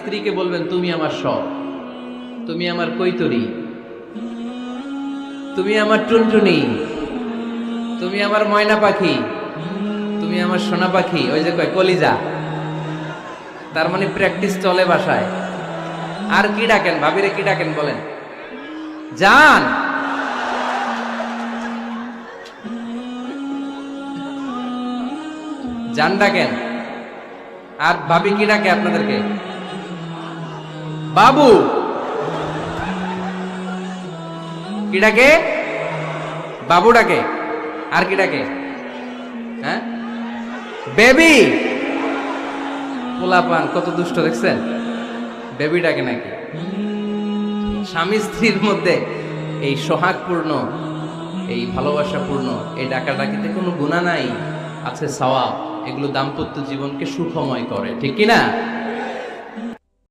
স্ত্রীকে বলবেন তুমি আমার সব, তুমি আমার কৈতরী, তুমি আমার টুনটুনি, তুমি আমার ময়না পাখি, তুমি আমার সোনা পাখি, ওই যে কয় কলিজা। তার মানে প্র্যাকটিস চলে বাসায়। আর কি ডাকেন ভাবিরে, কি ডাকেন বলেন? জান। জান ডাকেন। আর ভাবি কি ডাকে আপনাদেরকে? বাবু। কি ডাকে? বাবু ডাকে। আর কি ডাকে? হ্যাঁ, বেবি। পোলাপান কত দুষ্ট দেখছেন, বেবি ডাকে নাকি? স্বামী স্ত্রীর মধ্যে এই সোহাগপূর্ণ, এই ভালোবাসাপূর্ণ এই ডাকাডাকিতে কোনো গুনাহ নাই, আছে সওয়াব। এগুলো দাম্পত্য জীবনকে সুখময় করে, ঠিক কি না?